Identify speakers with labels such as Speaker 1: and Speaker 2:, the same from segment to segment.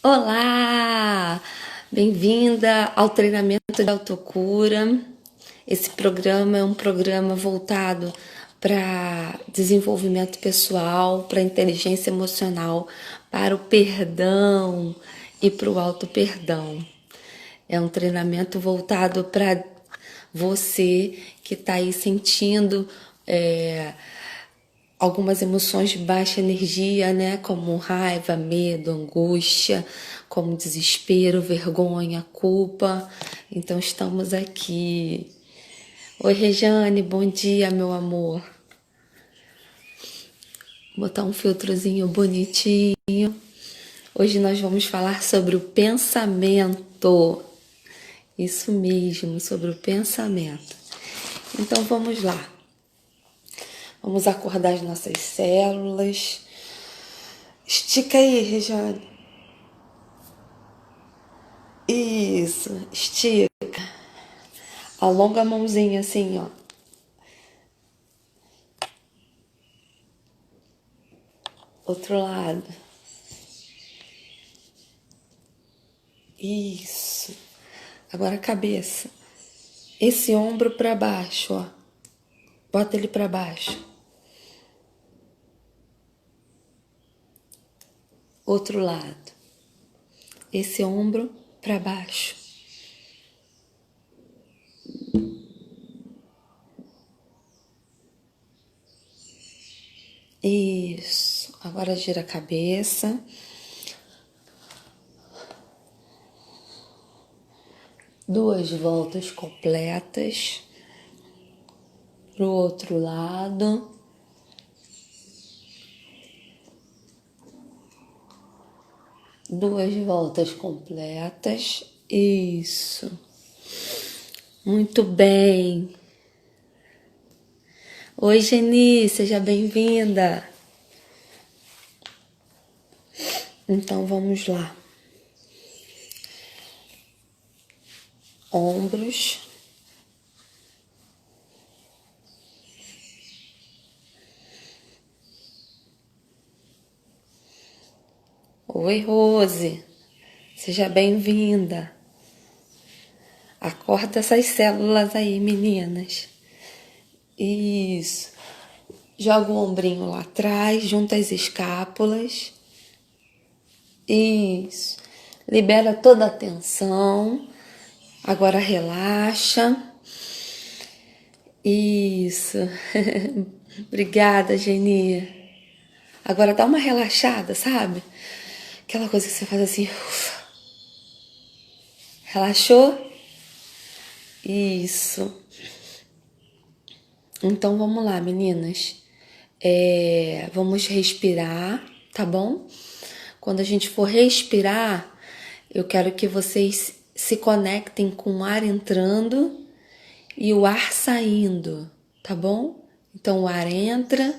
Speaker 1: Olá! Bem-vinda ao treinamento de autocura. Esse programa é um programa voltado para desenvolvimento pessoal, para inteligência emocional, para o perdão e para o auto-perdão. É um treinamento voltado para você que está aí sentindo algumas emoções de baixa energia, né? Como raiva, medo, angústia, como desespero, vergonha, culpa. Então estamos aqui. Oi, Rejane, bom dia, meu amor. Vou botar um filtrozinho bonitinho. Hoje nós vamos falar sobre o pensamento. Isso mesmo, sobre o pensamento. Então vamos lá. Vamos acordar as nossas células. Estica aí, Rejane. Isso, estica. Alonga a mãozinha assim, ó. Outro lado. Isso. Agora a cabeça. Esse ombro para baixo, ó. Bota ele para baixo. Outro lado. Esse ombro para baixo. Isso. Agora gira a cabeça. Duas voltas completas. Pro outro lado. Duas voltas completas. Isso. Muito bem. Oi, Geni, seja bem-vinda. Então, vamos lá. Ombros. Oi, Rose. Seja bem-vinda. Acorda essas células aí, meninas. Isso. Joga o ombrinho lá atrás, junta as escápulas. Isso. Libera toda a tensão. Agora relaxa. Isso. Obrigada, Geni. Agora dá uma relaxada, sabe? Aquela coisa que você faz assim. Ufa. Relaxou? Isso. Então vamos lá, meninas. Vamos respirar, tá bom? Quando a gente for respirar, eu quero que vocês se conectem com o ar entrando e o ar saindo, tá bom? Então o ar entra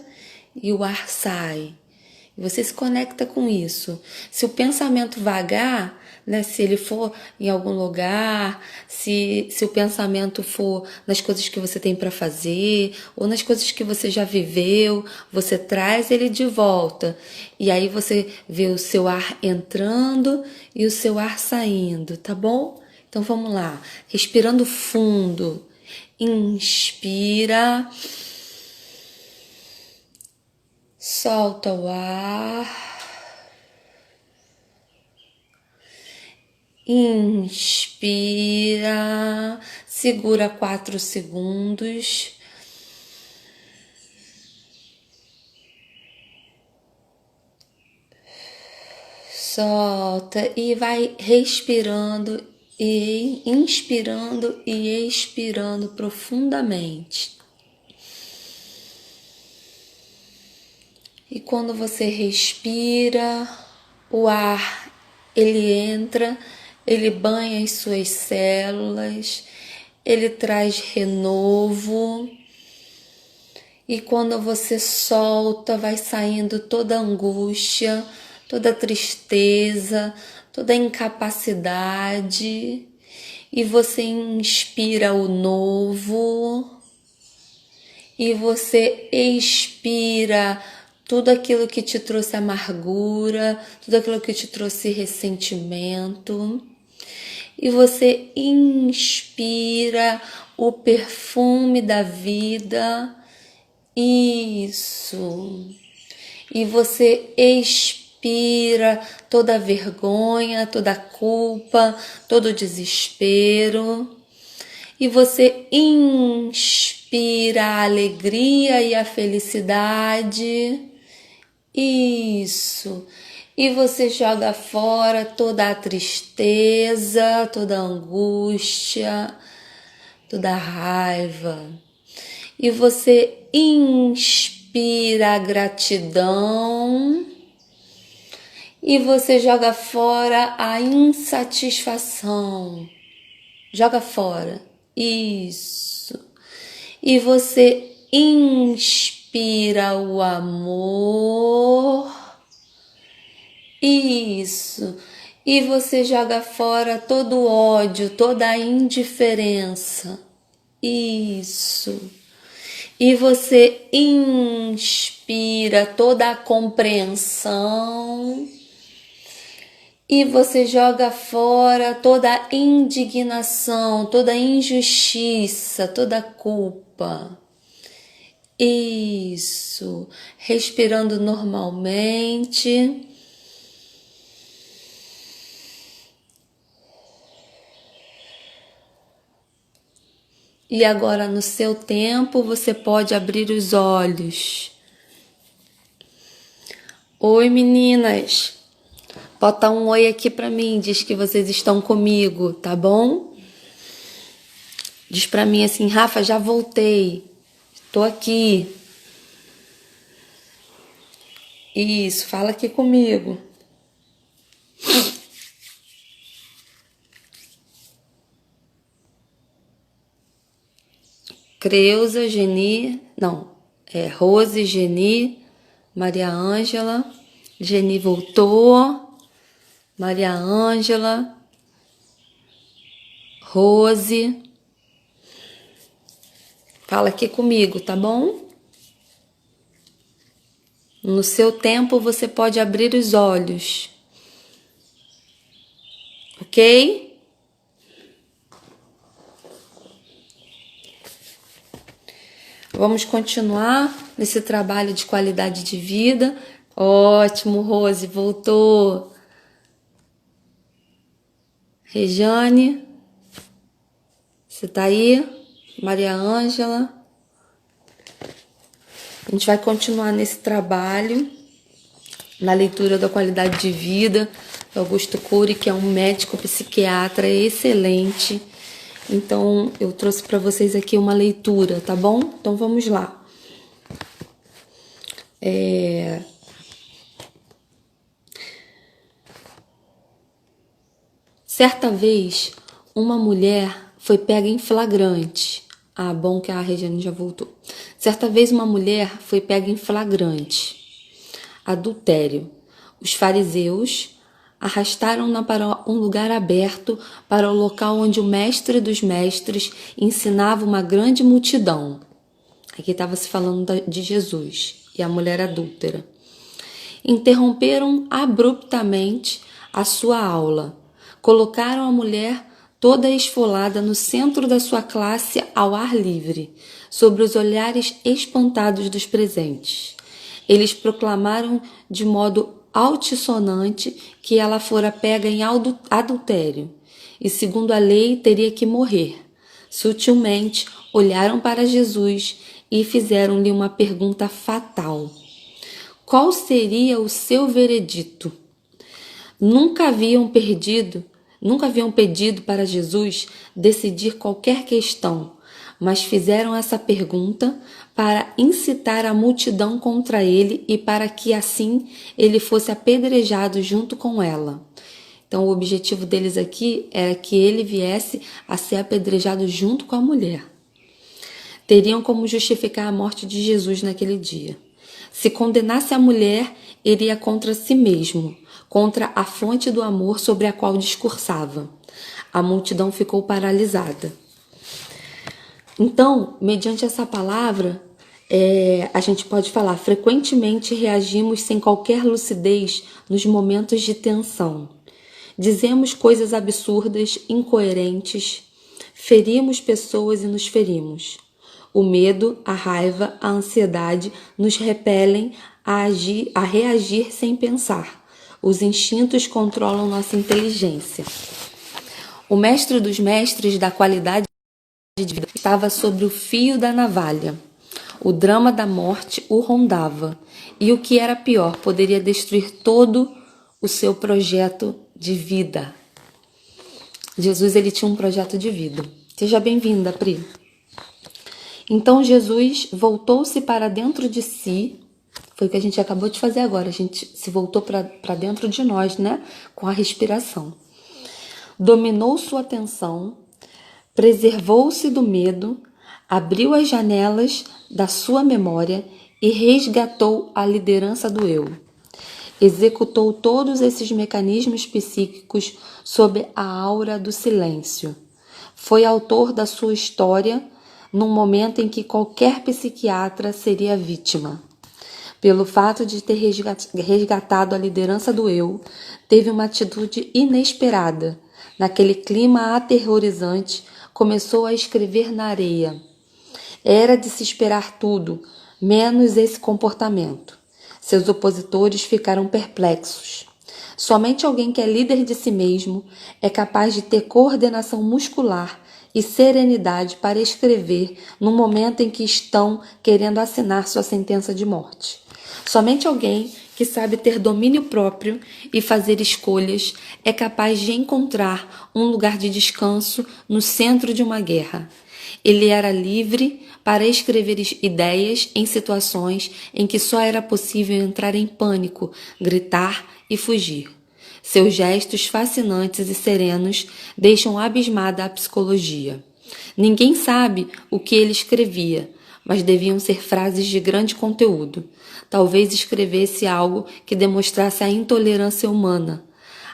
Speaker 1: e o ar sai. E você se conecta com isso. Se o pensamento vagar, né, se ele for em algum lugar, se o pensamento for nas coisas que você tem para fazer, ou nas coisas que você já viveu, você traz ele de volta. E aí você vê o seu ar entrando e o seu ar saindo, tá bom? Então vamos lá. Respirando fundo. Inspira. Solta o ar. Inspira. Segura 4 segundos. Solta e vai respirando e inspirando e expirando profundamente. E quando você respira, o ar, ele entra, ele banha as suas células, ele traz renovo. E quando você solta, vai saindo toda a angústia, toda a tristeza, toda a incapacidade. E você inspira o novo. E você expira tudo aquilo que te trouxe amargura, tudo aquilo que te trouxe ressentimento. E você inspira o perfume da vida. Isso. E você expira toda a vergonha, toda a culpa, todo o desespero. E você inspira a alegria e a felicidade. Isso. E você joga fora toda a tristeza, toda a angústia, toda a raiva. E você inspira a gratidão. E você joga fora a insatisfação. Joga fora. Isso. E você inspira o amor. Isso. E você joga fora todo o ódio, toda a indiferença. Isso. E você inspira toda a compreensão. E você joga fora toda a indignação, toda a injustiça, toda a culpa. Isso. Respirando normalmente. E agora, no seu tempo, você pode abrir os olhos. Oi, meninas. Bota um oi aqui pra mim, diz que vocês estão comigo, tá bom? Diz pra mim assim, Rafa, já voltei, tô aqui. Isso, fala aqui comigo. Creuza, Rose, Geni, Maria Ângela, Geni voltou. Maria Ângela, Rose, fala aqui comigo, tá bom? No seu tempo você pode abrir os olhos, ok? Vamos continuar nesse trabalho de qualidade de vida. Ótimo, Rose, voltou. Rejane, você tá aí? Maria Ângela. A gente vai continuar nesse trabalho, na leitura da qualidade de vida, do Augusto Cury, que é um médico psiquiatra excelente. Então, eu trouxe para vocês aqui uma leitura, tá bom? Então, vamos lá. Certa vez, uma mulher foi pega em flagrante. Ah, bom que a Regiane já voltou. Certa vez, uma mulher foi pega em flagrante. Adultério. Os fariseus arrastaram-na para um lugar aberto, para o local onde o mestre dos mestres ensinava uma grande multidão. Aqui estava se falando de Jesus e a mulher adúltera. Interromperam abruptamente a sua aula. Colocaram a mulher toda esfolada no centro da sua classe ao ar livre, sobre os olhares espantados dos presentes. Eles proclamaram de modo altissonante que ela fora pega em adultério e, segundo a lei, teria que morrer. Sutilmente olharam para Jesus e fizeram-lhe uma pergunta fatal. Qual seria o seu veredito? Nunca haviam pedido para Jesus decidir qualquer questão, mas fizeram essa pergunta para incitar a multidão contra ele e para que assim ele fosse apedrejado junto com ela. Então, o objetivo deles aqui era que ele viesse a ser apedrejado junto com a mulher. Teriam como justificar a morte de Jesus naquele dia. Se condenasse a mulher, iria contra si mesmo, contra a fonte do amor sobre a qual discursava. A multidão ficou paralisada. Então, mediante essa palavra, A gente pode falar, frequentemente reagimos sem qualquer lucidez nos momentos de tensão. Dizemos coisas absurdas, incoerentes, ferimos pessoas e nos ferimos. O medo, a raiva, a ansiedade nos repelem a reagir sem pensar. Os instintos controlam nossa inteligência. O mestre dos mestres da qualidade de vida estava sobre o fio da navalha. O drama da morte o rondava. E o que era pior, poderia destruir todo o seu projeto de vida. Jesus, ele tinha um projeto de vida. Seja bem-vinda, Pri. Então Jesus voltou-se para dentro de si. Foi o que a gente acabou de fazer agora. A gente se voltou para dentro de nós, né? Com a respiração. Dominou sua atenção, preservou-se do medo, abriu as janelas da sua memória e resgatou a liderança do eu. Executou todos esses mecanismos psíquicos sob a aura do silêncio. Foi autor da sua história num momento em que qualquer psiquiatra seria vítima. Pelo fato de ter resgatado a liderança do eu, teve uma atitude inesperada. Naquele clima aterrorizante, começou a escrever na areia. Era de se esperar tudo, menos esse comportamento. Seus opositores ficaram perplexos. Somente alguém que é líder de si mesmo é capaz de ter coordenação muscular e serenidade para escrever no momento em que estão querendo assinar sua sentença de morte. Somente alguém que sabe ter domínio próprio e fazer escolhas é capaz de encontrar um lugar de descanso no centro de uma guerra. Ele era livre para escrever ideias em situações em que só era possível entrar em pânico, gritar e fugir. Seus gestos fascinantes e serenos deixam abismada a psicologia. Ninguém sabe o que ele escrevia, mas deviam ser frases de grande conteúdo. Talvez escrevesse algo que demonstrasse a intolerância humana,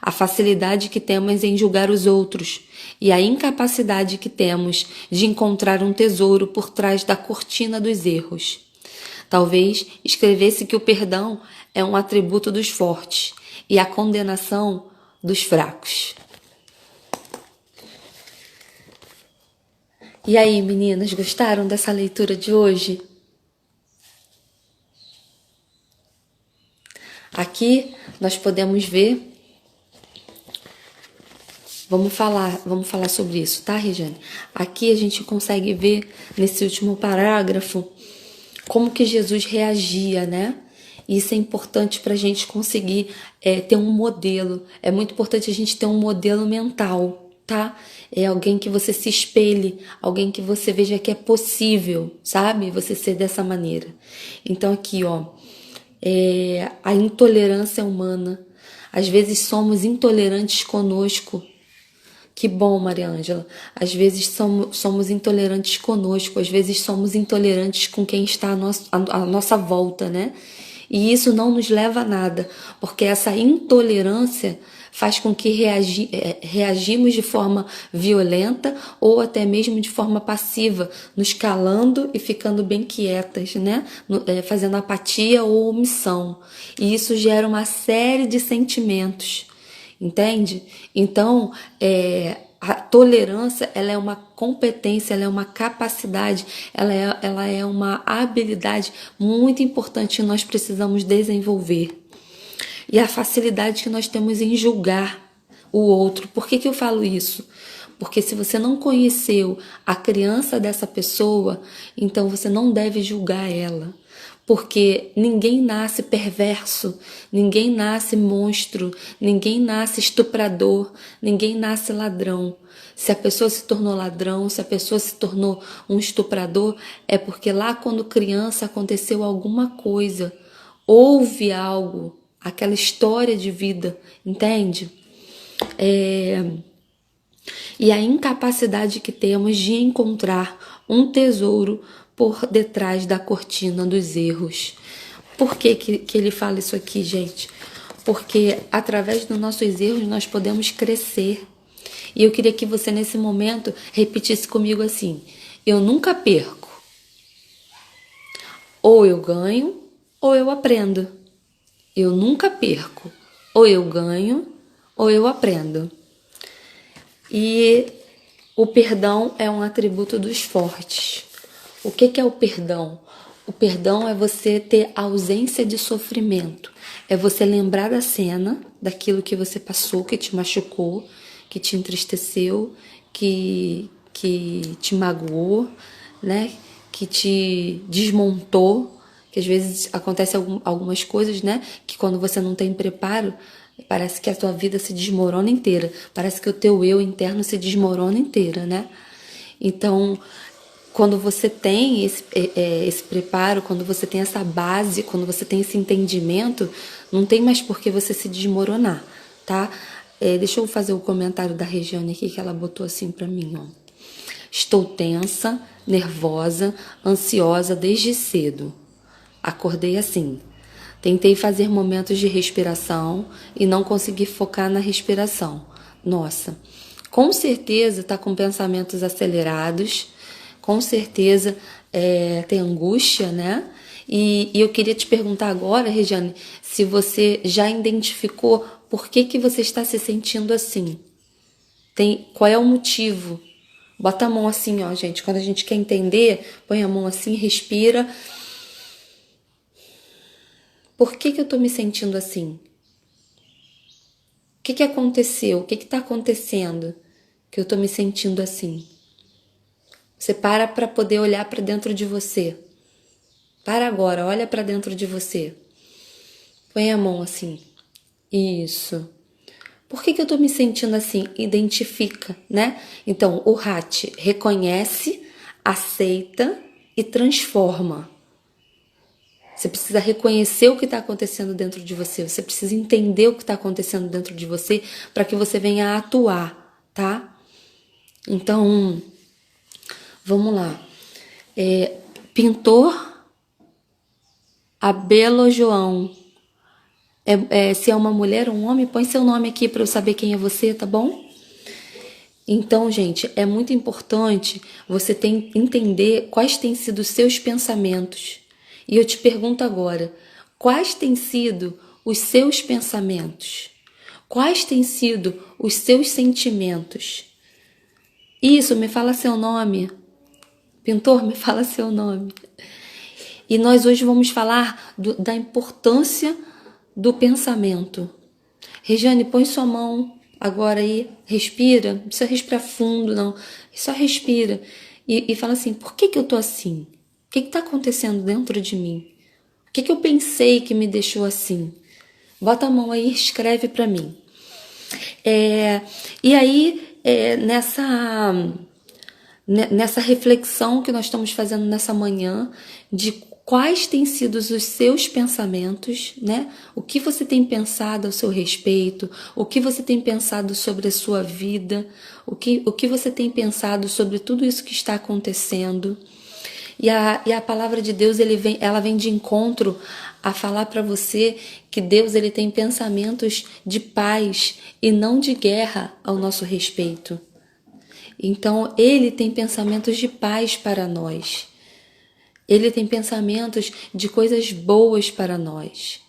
Speaker 1: a facilidade que temos em julgar os outros e a incapacidade que temos de encontrar um tesouro por trás da cortina dos erros. Talvez escrevesse que o perdão é um atributo dos fortes e a condenação dos fracos. E aí, meninas, gostaram dessa leitura de hoje? Aqui nós podemos ver. Vamos falar sobre isso, tá, Regiane? Aqui a gente consegue ver nesse último parágrafo como que Jesus reagia, né? Isso é importante para a gente conseguir ter um modelo. É muito importante a gente ter um modelo mental, tá? É alguém que você se espelhe, alguém que você veja que é possível, sabe? Você ser dessa maneira. Então aqui, ó, a intolerância humana. Às vezes somos intolerantes conosco. Que bom, Maria Ângela. Às vezes somos intolerantes conosco, às vezes somos intolerantes com quem está à nossa volta, né? E isso não nos leva a nada, porque essa intolerância faz com que reagimos de forma violenta ou até mesmo de forma passiva, nos calando e ficando bem quietas, né? Fazendo apatia ou omissão. E isso gera uma série de sentimentos, entende? Então, a tolerância, ela é uma competência, ela é uma capacidade, ela é uma habilidade muito importante que nós precisamos desenvolver. E a facilidade que nós temos em julgar o outro. Por que eu falo isso? Porque se você não conheceu a criança dessa pessoa, então você não deve julgar ela. Porque ninguém nasce perverso, ninguém nasce monstro, ninguém nasce estuprador, ninguém nasce ladrão. Se a pessoa se tornou ladrão, se a pessoa se tornou um estuprador, é porque lá quando criança aconteceu alguma coisa, houve algo, aquela história de vida, entende? E a incapacidade que temos de encontrar um tesouro por detrás da cortina dos erros. Por que ele fala isso aqui, gente? Porque através dos nossos erros nós podemos crescer. E eu queria que você nesse momento repetisse comigo assim: eu nunca perco. Ou eu ganho, ou eu aprendo. Eu nunca perco. Ou eu ganho, ou eu aprendo. E o perdão é um atributo dos fortes. O que é o perdão? O perdão é você ter ausência de sofrimento. É você lembrar da cena, daquilo que você passou, que te machucou, que te entristeceu, que te magoou, né? Que te desmontou. Que às vezes acontece algumas coisas, né? Que quando você não tem preparo, parece que a tua vida se desmorona inteira. Parece que o teu eu interno se desmorona inteira, né? Então, quando você tem esse preparo, quando você tem essa base, quando você tem esse entendimento, não tem mais por que você se desmoronar, tá? Deixa eu fazer o comentário da Regiane aqui, que ela botou assim pra mim, ó. Estou tensa, nervosa, ansiosa desde cedo. Acordei assim. Tentei fazer momentos de respiração e não consegui focar na respiração. Nossa, com certeza está com pensamentos acelerados, com certeza tem angústia, né? E eu queria te perguntar agora, Regiane, se você já identificou por que você está se sentindo assim. Qual é o motivo? Bota a mão assim, ó, gente. Quando a gente quer entender, põe a mão assim, respira. Por que eu tô me sentindo assim? O que aconteceu? O que tá acontecendo que eu tô me sentindo assim? Você para poder olhar para dentro de você. Para agora, olha para dentro de você. Põe a mão assim. Isso. Por que eu tô me sentindo assim? Identifica, né? Então, o Hatch reconhece, aceita e transforma. Você precisa reconhecer o que está acontecendo dentro de você. Você precisa entender o que está acontecendo dentro de você para que você venha a atuar, tá? Então, vamos lá. Pintor Abelo João. Se é uma mulher ou um homem, põe seu nome aqui para eu saber quem é você, tá bom? Então, gente, é muito importante você entender quais têm sido os seus pensamentos. E eu te pergunto agora, quais têm sido os seus pensamentos? Quais têm sido os seus sentimentos? Isso, me fala seu nome. Pintor, me fala seu nome. E nós hoje vamos falar da importância do pensamento. Regiane, põe sua mão agora aí, respira, não precisa respirar fundo, não. Só respira e fala assim, por que eu tô assim? O que tá acontecendo dentro de mim? O que eu pensei que me deixou assim? Bota a mão aí e escreve para mim. E aí, nessa reflexão que nós estamos fazendo nessa manhã, de quais têm sido os seus pensamentos, né? O que você tem pensado ao seu respeito, o que você tem pensado sobre a sua vida, o que você tem pensado sobre tudo isso que está acontecendo. E a palavra de Deus ela vem de encontro a falar para você que Deus ele tem pensamentos de paz e não de guerra ao nosso respeito. Então, ele tem pensamentos de paz para nós. Ele tem pensamentos de coisas boas para nós.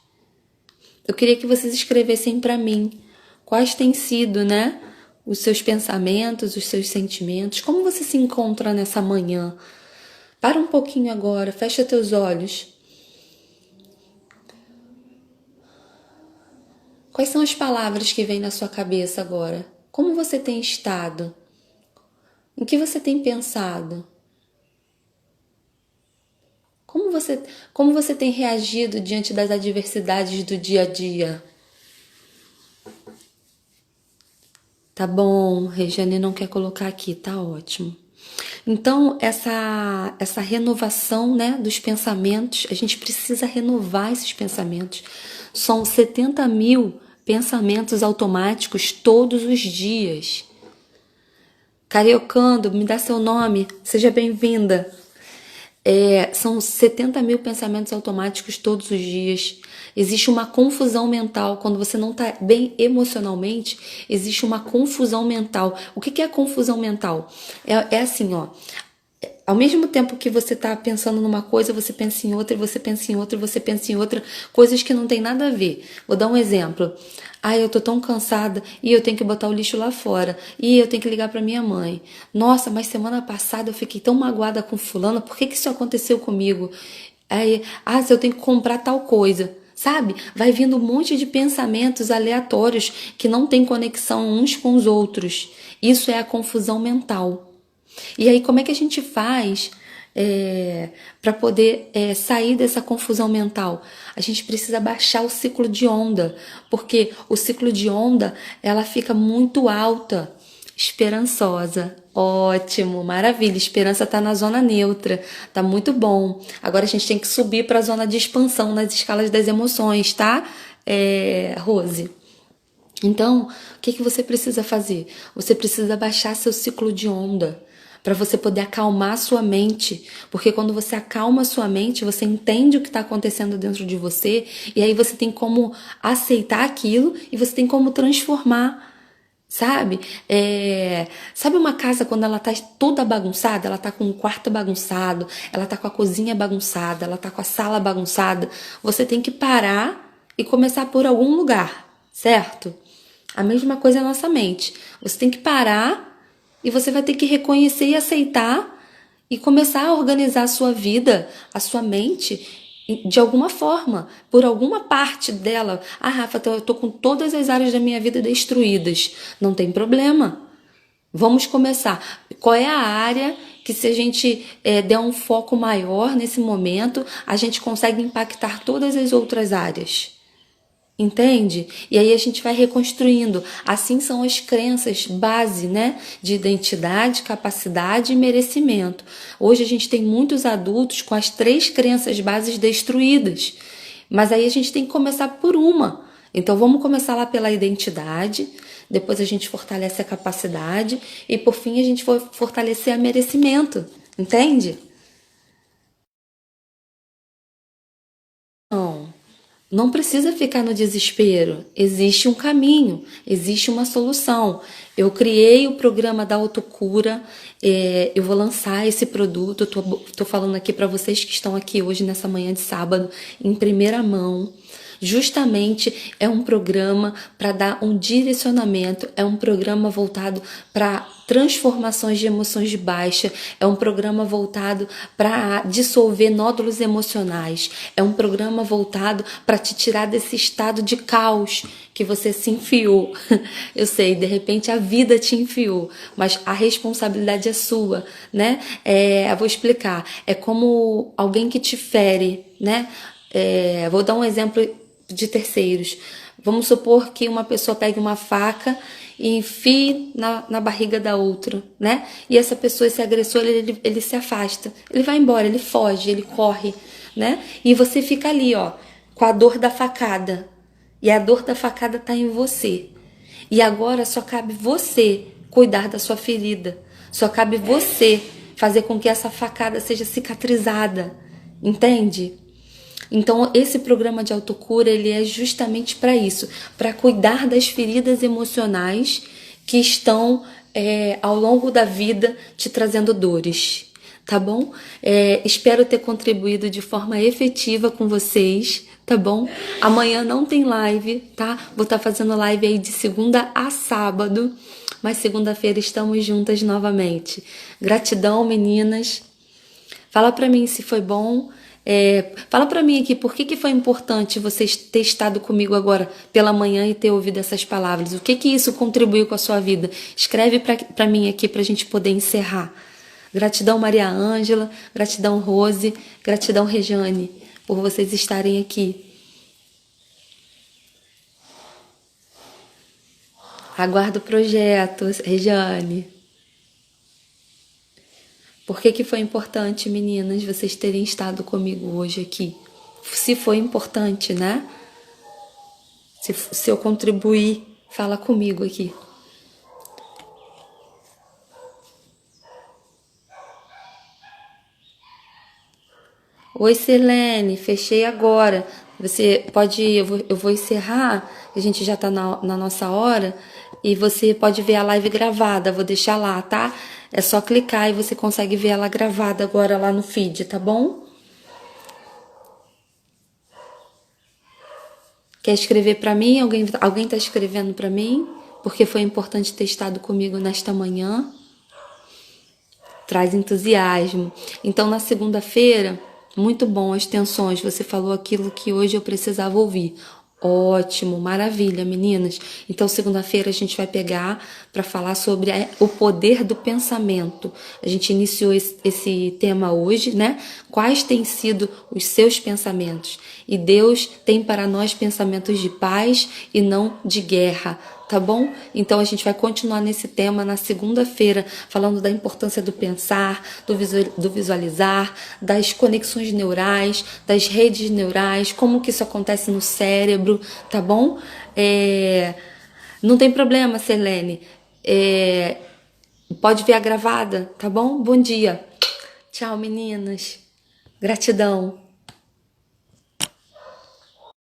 Speaker 1: Eu queria que vocês escrevessem para mim quais têm sido, né, os seus pensamentos, os seus sentimentos, como você se encontra nessa manhã. Para um pouquinho agora, fecha teus olhos. Quais são as palavras que vêm na sua cabeça agora? Como você tem estado? Em que você tem pensado? Como você tem reagido diante das adversidades do dia a dia? Tá bom, Regiane não quer colocar aqui, tá ótimo. Então, essa renovação, né, dos pensamentos, a gente precisa renovar esses pensamentos. São 70 mil pensamentos automáticos todos os dias. Cariocando, me dá seu nome, seja bem-vinda. São 70 mil pensamentos automáticos todos os dias. Existe uma confusão mental. Quando você não está bem emocionalmente, existe uma confusão mental. O que é a confusão mental? É assim, ó. Ao mesmo tempo que você está pensando numa coisa, você pensa em outra, e você pensa em outra, e você pensa em outra, coisas que não tem nada a ver. Vou dar um exemplo. Eu tô tão cansada e eu tenho que botar o lixo lá fora. E eu tenho que ligar para minha mãe. Nossa, mas semana passada eu fiquei tão magoada com fulano, por que que isso aconteceu comigo? Se eu tenho que comprar tal coisa. Sabe? Vai vindo um monte de pensamentos aleatórios que não têm conexão uns com os outros. Isso é a confusão mental. E aí, como é que a gente faz para poder sair dessa confusão mental? A gente precisa baixar o ciclo de onda, porque o ciclo de onda ela fica muito alta, esperançosa. Ótimo, maravilha. Esperança está na zona neutra, tá muito bom. Agora a gente tem que subir para a zona de expansão nas escalas das emoções, tá, Rose? Então, o que que você precisa fazer? Você precisa baixar seu ciclo de onda para você poder acalmar sua mente, porque quando você acalma sua mente, você entende o que está acontecendo dentro de você e aí você tem como aceitar aquilo e você tem como transformar. Sabe? Sabe uma casa quando ela tá toda bagunçada? Ela tá com o quarto bagunçado, ela tá com a cozinha bagunçada, ela tá com a sala bagunçada. Você tem que parar e começar por algum lugar, certo? A mesma coisa é a nossa mente. Você tem que parar e você vai ter que reconhecer e aceitar e começar a organizar a sua vida, a sua mente de alguma forma, por alguma parte dela. Rafa, eu tô com todas as áreas da minha vida destruídas. Não tem problema. Vamos começar. Qual é a área que, se a gente der um foco maior nesse momento, a gente consegue impactar todas as outras áreas? Entende? E aí a gente vai reconstruindo. Assim são as crenças base, né? De identidade, capacidade e merecimento. Hoje a gente tem muitos adultos com as 3 crenças bases destruídas. Mas aí a gente tem que começar por uma. Então vamos começar lá pela identidade, depois a gente fortalece a capacidade e por fim a gente vai fortalecer a merecimento. Entende? Não. Não precisa ficar no desespero. Existe um caminho, existe uma solução. Eu criei o programa da autocura, eu vou lançar esse produto. Tô falando aqui para vocês que estão aqui hoje, nessa manhã de sábado, em primeira mão. Justamente é um programa para dar um direcionamento, é um programa voltado para transformações de emoções de baixa, é um programa voltado para dissolver nódulos emocionais, é um programa voltado para te tirar desse estado de caos que você se enfiou. Eu sei, de repente a vida te enfiou, mas a responsabilidade é sua, né? Eu vou explicar. É como alguém que te fere, né? Vou dar um exemplo de terceiros. Vamos supor que uma pessoa pegue uma faca e enfie na barriga da outra, né? E essa pessoa, esse agressor, ele se afasta, ele vai embora, ele foge, ele corre, né? E você fica ali, ó, com a dor da facada. E a dor da facada tá em você. E agora só cabe você cuidar da sua ferida. Só cabe você fazer com que essa facada seja cicatrizada. Entende? Então, esse programa de autocura, ele é justamente para isso, para cuidar das feridas emocionais que estão ao longo da vida te trazendo dores, tá bom? Espero ter contribuído de forma efetiva com vocês, tá bom? Amanhã não tem live, tá? Vou estar fazendo live aí de segunda a sábado, mas segunda-feira estamos juntas novamente. Gratidão, meninas. Fala pra mim se foi bom. Fala pra mim aqui por que foi importante vocês ter estado comigo agora pela manhã e ter ouvido essas palavras. O que isso contribuiu com a sua vida? Escreve pra mim aqui pra gente poder encerrar. Gratidão, Maria Ângela. Gratidão, Rose. Gratidão, Rejane, por vocês estarem aqui. Aguardo o projeto, Rejane. Por que foi importante, meninas, vocês terem estado comigo hoje aqui? Se foi importante, né? Se eu contribuir, fala comigo aqui. Oi, Selene, fechei agora. Você pode, eu vou encerrar, a gente já tá na nossa hora, e você pode ver a live gravada, vou deixar lá, tá? É só clicar e você consegue ver ela gravada agora lá no feed, tá bom? Quer escrever pra mim? Alguém tá escrevendo pra mim? Porque foi importante ter estado comigo nesta manhã. Traz entusiasmo. Então, na segunda-feira, muito bom as tensões. Você falou aquilo que hoje eu precisava ouvir. Ótimo, maravilha, meninas. Então, segunda-feira a gente vai pegar para falar sobre o poder do pensamento. A gente iniciou esse tema hoje, né? Quais têm sido os seus pensamentos? E Deus tem para nós pensamentos de paz e não de guerra. Tá bom? Então a gente vai continuar nesse tema na segunda-feira, falando da importância do pensar, do visualizar, das conexões neurais, das redes neurais, como que isso acontece no cérebro, tá bom? Não tem problema, Selene. Pode ver a gravada, tá bom? Bom dia. Tchau, meninas. Gratidão.